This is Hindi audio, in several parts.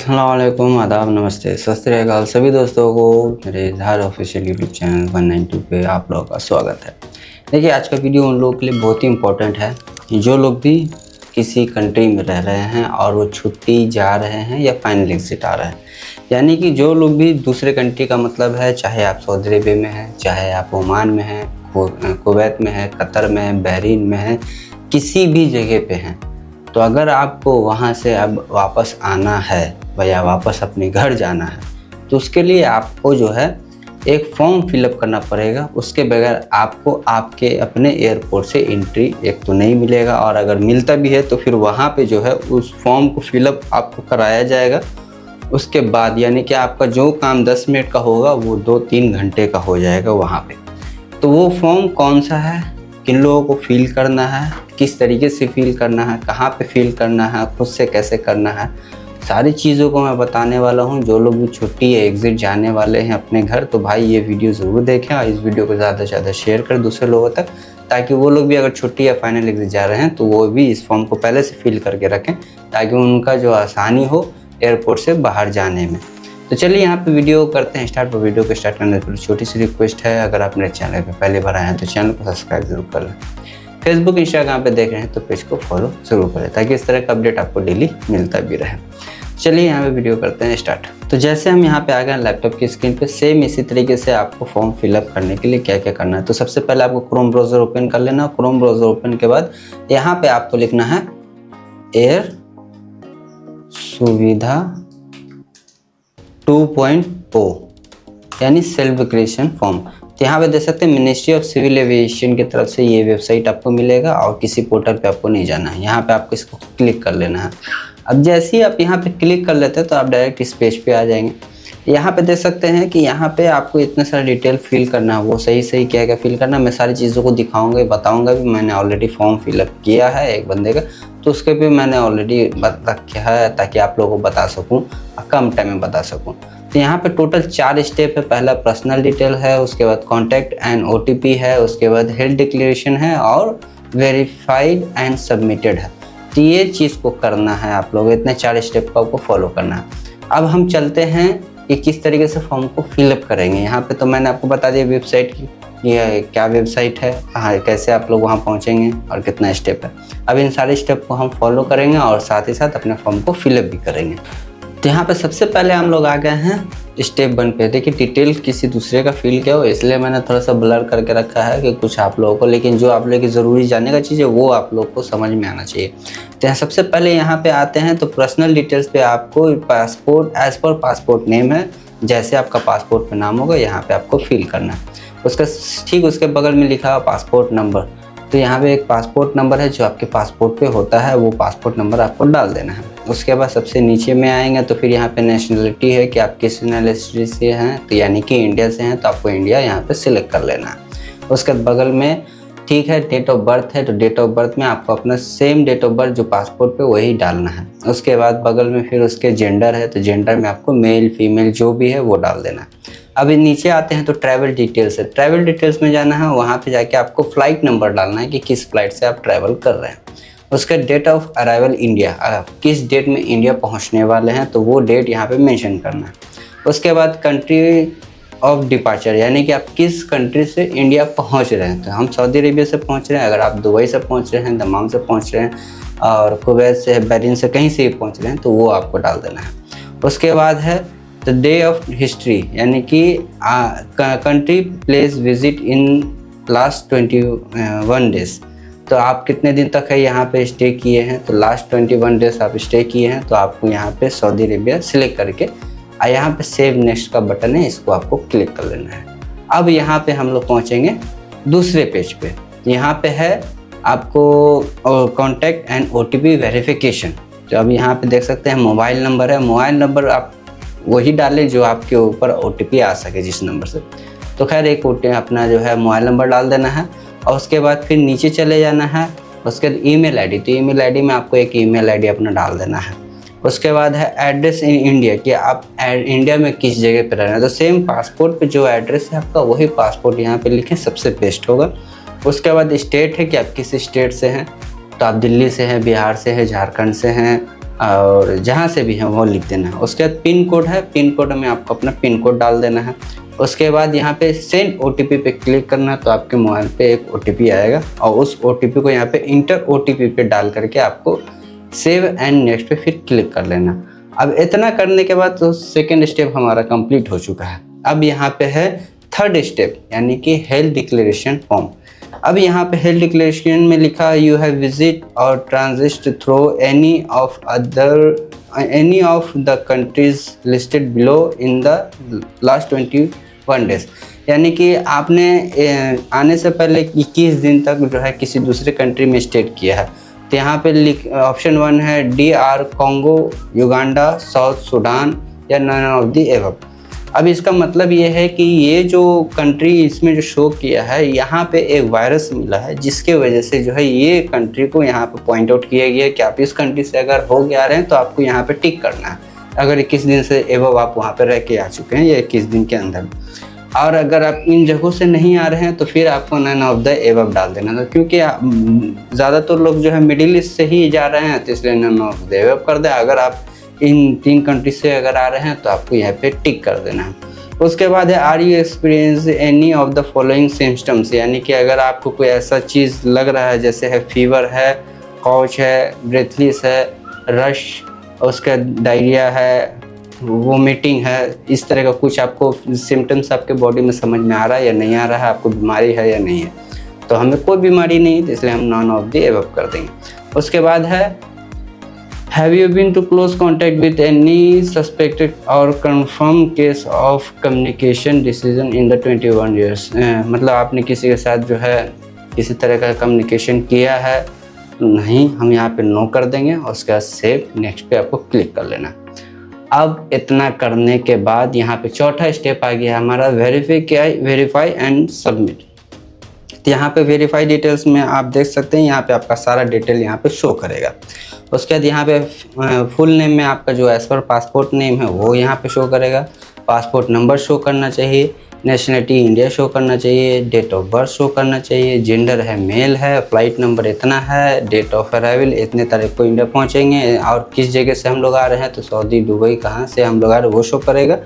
अस्सलाम वालेकुम, आदाब, नमस्ते, सत श्री अकाल सभी दोस्तों को मेरे इजहार ऑफिशियल यूट्यूब चैनल 192 पे आप लोगों का स्वागत है। देखिए, आज का वीडियो उन लोगों के लिए बहुत ही इम्पोर्टेंट है जो लोग भी किसी कंट्री में रह रहे हैं और वो छुट्टी जा रहे हैं या फाइनल एग्जिट आ रहे हैं। यानी कि जो लोग भी दूसरे कंट्री का मतलब है, चाहे आप सऊदी अरबिया में हैं, चाहे आप ओमान में हैं, कुवैत में हैं, कतर में हैं, बहरीन में हैं, किसी भी जगह पे हैं, तो अगर आपको वहाँ से अब वापस आना है या वापस अपने घर जाना है, तो उसके लिए आपको जो है एक फॉर्म फिलअप करना पड़ेगा। उसके बगैर आपको आपके अपने एयरपोर्ट से एंट्री एक तो नहीं मिलेगा, और अगर मिलता भी है तो फिर वहाँ पे जो है उस फॉर्म को फिलअप आपको कराया जाएगा। उसके बाद यानी कि आपका जो काम 10 मिनट का होगा वो 2-3 घंटे का हो जाएगा वहाँ पे। तो वो फॉर्म कौन सा है, किन लोगों को फिल करना है, किस तरीके से फिल करना है, कहाँ पे फिल करना है, खुद से कैसे करना है, सारी चीज़ों को मैं बताने वाला हूँ। जो लोग भी छुट्टी या एग्ज़िट जाने वाले हैं अपने घर, तो भाई ये वीडियो ज़रूर देखें और इस वीडियो को ज़्यादा से ज़्यादा शेयर करें दूसरे लोगों तक, ताकि वो लोग भी अगर छुट्टी या फाइनल एग्ज़िट जा रहे हैं तो वो भी इस फॉर्म को पहले से फिल करके रखें, ताकि उनका जो आसानी हो एयरपोर्ट से बाहर जाने में। तो चलिए यहाँ पे वीडियो करते हैं स्टार्ट। पर वीडियो को स्टार्ट करने से पहले छोटी सी रिक्वेस्ट है, अगर आप मेरे चैनल पे पहली बार आए हैं तो चैनल को सब्सक्राइब जरूर कर लें। फेसबुक इंस्टाग्राम पे देख रहे हैं तो पेज को फॉलो जरूर करें, ताकि इस तरह का अपडेट आपको डेली मिलता भी रहे। चलिए यहाँ पे वीडियो करते हैं स्टार्ट। तो जैसे हम यहाँ पे आ गए लैपटॉप की स्क्रीन पे, सेम इसी तरीके से आपको फॉर्म फिलअप करने के लिए क्या क्या करना है। तो सबसे पहले आपको क्रोम ब्राउज़र ओपन कर लेना। क्रोम ब्राउज़र ओपन के बाद यहाँ पे आपको लिखना है एयर सुविधा 2.0 यानी सेल्फ क्रिएशन फॉर्म। तो यहाँ पे देख सकते हैं मिनिस्ट्री ऑफ सिविल एविएशन की तरफ से ये वेबसाइट आपको मिलेगा, और किसी पोर्टल पे आपको नहीं जाना है। यहाँ पे आपको इसको क्लिक कर लेना है। अब जैसे ही आप यहाँ पे क्लिक कर लेते हैं तो आप डायरेक्ट इस पेज पे आ जाएंगे। यहाँ पे देख सकते हैं कि यहाँ पे आपको इतने सारे डिटेल फिल करना है, वो सही सही क्या क्या फिल करना है मैं सारी चीज़ों को दिखाऊंगा, बताऊंगा भी। मैंने ऑलरेडी फॉर्म फिलअप किया है एक बंदे का, तो उसके पे मैंने ऑलरेडी रखा है ताकि आप लोगों को बता सकूँ, कम टाइम में बता सकूँ। तो यहाँ पे टोटल 4 स्टेप है। पहला पर्सनल डिटेल है, उसके बाद कॉन्टैक्ट एंड OTP है, उसके बाद हेल्थ डिक्लेरेशन है, और वेरीफाइड एंड सबमिटेड है। तो ये चीज़ को करना है आप लोग, इतने 4 स्टेप को आपको फॉलो करना है। अब हम चलते हैं कि किस तरीके से फॉर्म को फिलअप करेंगे। यहाँ पे तो मैंने आपको बता दिया वेबसाइट की, ये क्या वेबसाइट है, कहाँ कैसे आप लोग वहाँ पहुँचेंगे और कितना स्टेप है। अब इन सारे स्टेप को हम फॉलो करेंगे और साथ ही साथ अपने फॉर्म को फिलअप भी करेंगे। तो यहाँ पे सबसे पहले हम लोग आ गए हैं स्टेप 1 पे। देखिए, डिटेल किसी दूसरे का फिल किया हो, इसलिए मैंने थोड़ा सा ब्लर करके रखा है कि कुछ आप लोगों को, लेकिन जो आप लोगों की ज़रूरी जानने का चीज़ है वो आप लोग को समझ में आना चाहिए। तो यहाँ सबसे पहले यहाँ पे आते हैं तो पर्सनल डिटेल्स पे आपको passport as per passport name है, जैसे आपका पासपोर्ट पे नाम होगा यहाँ पे आपको फिल करना है। उसका ठीक उसके बगल में लिखा है पासपोर्ट नंबर। तो यहाँ पे एक पासपोर्ट नंबर है जो आपके पासपोर्ट पे होता है, वो पासपोर्ट नंबर आपको डाल देना है। उसके बाद सबसे नीचे में आएंगे तो फिर यहाँ पे नेशनलिटी है कि आप किस नेशनलिटी से हैं, तो यानी कि इंडिया से हैं तो आपको इंडिया यहाँ पे सिलेक्ट कर लेना है। उसके बगल में ठीक है डेट ऑफ बर्थ है, तो डेट ऑफ बर्थ में आपको अपना सेम डेट ऑफ बर्थ जो पासपोर्ट पे वही डालना है। उसके बाद बगल में फिर उसके जेंडर है, तो जेंडर में आपको मेल फीमेल जो भी है वो डाल देना है। अभी नीचे आते हैं तो ट्रैवल डिटेल्स है। ट्रैवल डिटेल्स में जाना है, वहाँ पे जाके आपको फ्लाइट नंबर डालना है कि किस फ्लाइट से आप ट्रैवल कर रहे हैं। उसका डेट ऑफ अराइवल इंडिया, आप किस डेट में इंडिया पहुँचने वाले हैं तो वो डेट यहाँ पे मेंशन करना है। उसके बाद कंट्री ऑफ डिपार्चर, यानी कि आप किस कंट्री से इंडिया पहुँच रहे हैं। तो हम सऊदी अरेबिया से पहुँच रहे हैं, अगर आप दुबई से पहुँच रहे हैं, दमाम से पहुँच रहे हैं, और कुवैत से, बहरीन से, कहीं से भी पहुँच रहे हैं तो वो आपको डाल देना है। उसके बाद है द डे ऑफ हिस्ट्री, यानी कि country place visit in last 21 days. तो आप कितने दिन तक है यहाँ पे स्टे किए हैं, तो लास्ट 21 डेज आप स्टे किए हैं, तो आपको यहाँ पे सऊदी अरेबिया सिलेक्ट करके यहाँ पे सेव नेक्स्ट का बटन है, इसको आपको क्लिक कर लेना है। अब यहाँ पे हम लोग पहुँचेंगे दूसरे पेज पे। यहाँ पे है आपको कॉन्टैक्ट एंड OTP वेरिफिकेशन। तो अब यहाँ पे देख सकते हैं मोबाइल नंबर है, मोबाइल नंबर आप वही डालें जो आपके ऊपर OTP आ सके जिस नंबर से। तो खैर एक अपना जो है मोबाइल नंबर डाल देना है, और उसके बाद फिर नीचे चले जाना है। उसके बाद ईमेल आईडी, तो ईमेल आईडी में आपको एक ईमेल आईडी अपना डाल देना है। उसके बाद है एड्रेस इन इंडिया, कि आप इंडिया में किस जगह पे रह रहे हैं। तो सेम पासपोर्ट पे जो एड्रेस है आपका वही पासपोर्ट यहाँ पे लिखें, सबसे बेस्ट होगा। उसके बाद स्टेट है कि आप किस स्टेट से हैं, तो आप दिल्ली से हैं, बिहार से हैं, झारखंड से हैं, और जहाँ से भी है वो लिख देना है। उसके बाद पिन कोड है, पिन कोड में आपको अपना पिन कोड डाल देना है। उसके बाद यहाँ पे सेंड OTP पे क्लिक करना है, तो आपके मोबाइल पे एक OTP आएगा और उस OTP को यहाँ पे इंटर OTP पे डाल करके आपको सेव एंड नेक्स्ट पे फिर क्लिक कर लेना। अब इतना करने के बाद तो सेकेंड स्टेप हमारा कंप्लीट हो चुका है। अब यहाँ पे है थर्ड स्टेप, यानी कि हेल्थ डिक्लेरेशन फॉर्म। अब यहाँ पे हेल्थ डिक्लेरेशन में लिखा यू हैव विजिट और transit through any of the countries listed below in the last 21 days, यानी कि आपने आने से पहले 21 दिन तक जो है किसी दूसरे कंट्री में स्टे किया है। तो यहाँ पे ऑप्शन 1 है DR Congo, Uganda, south Sudan या नन ऑफ द एबव। अब इसका मतलब ये है कि ये जो कंट्री इसमें जो शो किया है, यहाँ पे एक वायरस मिला है जिसके वजह से जो है ये कंट्री को यहाँ पे पॉइंट आउट किया गया है कि आप इस कंट्री से अगर हो के आ रहे हैं तो आपको यहाँ पे टिक करना है, अगर 21 दिन से एबव आप वहाँ पे रह के आ चुके हैं या 21 दिन के अंदर। और अगर आप इन जगहों से नहीं आ रहे हैं तो फिर आपको नन ऑफ द एबव डाल देना था, क्योंकि ज़्यादातर लोग जो है मिडिल ईस्ट से ही जा रहे हैं तो इसलिए नन ऑफ द एबव कर दें। अगर आप इन 3 कंट्री से अगर आ रहे हैं तो आपको यहाँ पे टिक कर देना है। उसके बाद है are you experience any of the following symptoms, यानी कि अगर आपको कोई ऐसा चीज़ लग रहा है जैसे है फीवर है, कॉच है, ब्रेथलेस है, रश, उसका डायरिया है, वोमिटिंग है, इस तरह का कुछ आपको सिम्टम्स आपके बॉडी में समझ में आ रहा है या नहीं आ रहा है, आपको बीमारी है या नहीं है। तो हमें कोई बीमारी नहीं है तो इसलिए हम नॉन ऑफ द एबव कर देंगे। उसके बाद है have you been to close contact with any suspected और confirm case of communication decision in the 21 years, मतलब आपने किसी के साथ जो है किसी तरह का कम्युनिकेशन किया है नहीं, हम यहाँ पे नो कर देंगे और उसके बाद सेव नेक्स्ट पे आपको क्लिक कर लेना। अब इतना करने के बाद यहाँ पे चौथा स्टेप आ गया हमारा वेरीफाई एंड सबमिट। तो यहाँ पे वेरीफाई डिटेल्स में आप देख सकते हैं, यहाँ पे आपका सारा डिटेल यहाँ पे शो करेगा। उसके बाद यहाँ पे फुल नेम में आपका जो एज पर पासपोर्ट नेम है वो यहाँ पे शो करेगा, पासपोर्ट नंबर शो करना चाहिए, नेशनलिटी इंडिया शो करना चाहिए, डेट ऑफ बर्थ शो करना चाहिए, जेंडर है मेल है, फ्लाइट नंबर इतना है, डेट ऑफ अराइवल इतने तारीख को इंडिया पहुंचेंगे और किस जगह से हम लोग आ रहे हैं, तो सऊदी दुबई कहाँ से हम लोग आ रहे हैं वो शो करेगा।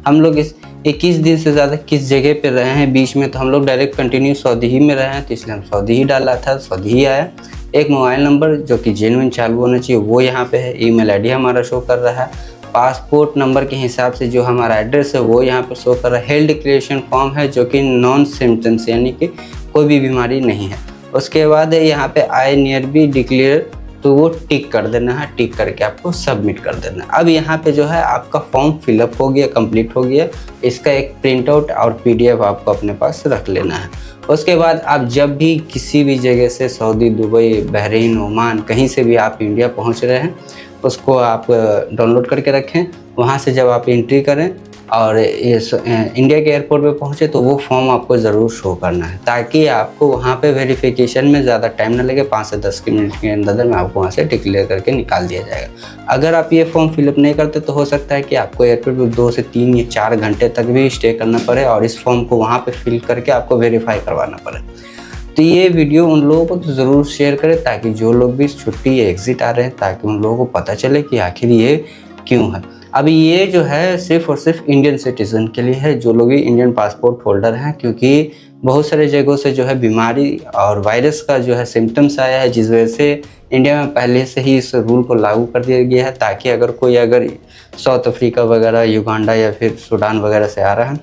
हम लोग इस 21 दिन से ज़्यादा किस जगह पे रहे हैं बीच में, तो हम लोग डायरेक्ट कंटिन्यू सऊदी ही में रहे हैं तो इसलिए हम सऊदी ही डाला था, सऊदी ही आया। एक मोबाइल नंबर जो कि जेन्युइन चालू होना चाहिए वो यहाँ पे है, ईमेल आईडी हमारा शो कर रहा है, पासपोर्ट नंबर के हिसाब से जो हमारा एड्रेस है वो यहाँ पे शो कर रहा है। हेल्थ डिक्लेरेशन फॉर्म है जो कि नॉन सिम्टम्स यानी कि कोई भी बीमारी नहीं है। उसके बाद है यहाँ पे आई नियर बी डिक्लेयर, तो वो टिक कर देना है, टिक करके आपको सबमिट कर देना है। अब यहाँ पे जो है आपका फॉर्म फिलअप हो गया, कंप्लीट हो गया। इसका एक प्रिंट आउट और PDF आपको अपने पास रख लेना है। उसके बाद आप जब भी किसी भी जगह से सऊदी, दुबई, बहरीन, ओमान कहीं से भी आप इंडिया पहुँच रहे हैं उसको आप डाउनलोड करके रखें। वहाँ से जब आप एंट्री करें और इंडिया के एयरपोर्ट पे पहुँचे तो वो फॉर्म आपको ज़रूर शो करना है, ताकि आपको वहाँ पे वेरिफिकेशन में ज़्यादा टाइम ना लगे। 5 से 10 मिनट के अंदर में आपको वहाँ से डिक्लेयर करके निकाल दिया जाएगा। अगर आप ये फॉर्म फिलअप नहीं करते तो हो सकता है कि आपको एयरपोर्ट पर 2 से 3 या 4 घंटे तक भी स्टे करना पड़े और इस फॉर्म को वहाँ पर फिल करके आपको वेरीफाई करवाना पड़े। तो ये वीडियो उन लोगों को तो ज़रूर शेयर करें ताकि जो लोग भी छुट्टी या एग्ज़िट आ रहे हैं ताकि उन लोगों को पता चले कि आखिर ये क्यों है। अभी ये जो है सिर्फ और सिर्फ इंडियन सिटीज़न के लिए है, जो लोग भी इंडियन पासपोर्ट होल्डर हैं, क्योंकि बहुत सारे जगहों से जो है बीमारी और वायरस का जो है सिम्टम्स आया है, जिस वजह से इंडिया में पहले से ही इस रूल को लागू कर दिया गया है, ताकि अगर कोई साउथ अफ्रीका वगैरह, युगांडा या फिर सूडान वगैरह से आ रहा है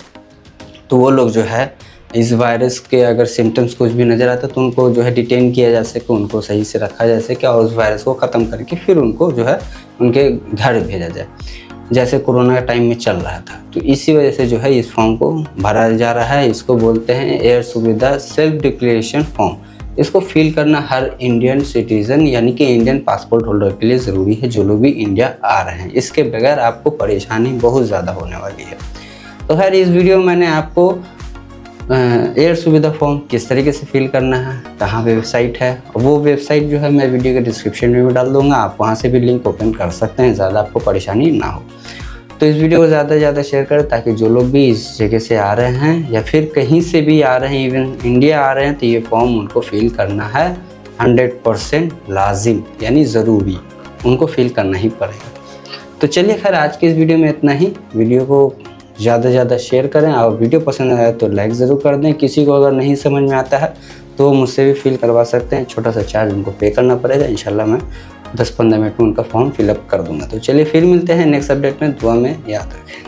तो वो लोग जो है इस वायरस के अगर सिम्टम्स कुछ भी नज़र आता तो उनको जो है डिटेन किया जा सके, उनको सही से रखा जा सके और उस वायरस को ख़त्म करके फिर उनको जो है उनके घर भेजा जाए, जैसे कोरोना के टाइम में चल रहा था। तो इसी वजह से जो है इस फॉर्म को भरा जा रहा है। इसको बोलते हैं एयर सुविधा सेल्फ डिक्लेरेशन फॉर्म। इसको फिल करना हर इंडियन सिटीज़न यानी कि इंडियन पासपोर्ट होल्डर के लिए ज़रूरी है, जो लोग भी इंडिया आ रहे हैं। इसके बगैर आपको परेशानी बहुत ज़्यादा होने वाली है। तो खैर इस वीडियो में मैंने आपको एयर सुविधा फॉर्म किस तरीके से फिल करना है, कहाँ पे वेबसाइट है, वो वेबसाइट जो है मैं वीडियो के डिस्क्रिप्शन में भी डाल दूंगा, आप वहाँ से भी लिंक ओपन कर सकते हैं, ज़्यादा आपको परेशानी ना हो। तो इस वीडियो को ज़्यादा से ज़्यादा शेयर करें ताकि जो लोग भी इस जगह से आ रहे हैं या फिर कहीं से भी आ रहे हैं, इवन इंडिया आ रहे हैं, तो ये फॉर्म उनको फिल करना है 100% लाजिम यानी ज़रूरी। उनको फिल करना ही पड़ेगा। तो चलिए खैर आज की इस वीडियो में इतना ही। वीडियो को ज़्यादा से ज़्यादा शेयर करें और वीडियो पसंद आया तो लाइक ज़रूर कर दें। किसी को अगर नहीं समझ में आता है तो मुझसे भी फिल करवा सकते हैं, छोटा सा चार्ज उनको पे करना पड़ेगा। इंशाल्लाह मैं 10-15 मिनट में उनका फॉर्म फिलअप कर दूंगा। तो चलिए फिर मिलते हैं नेक्स्ट अपडेट में, दुआ में याद रखें।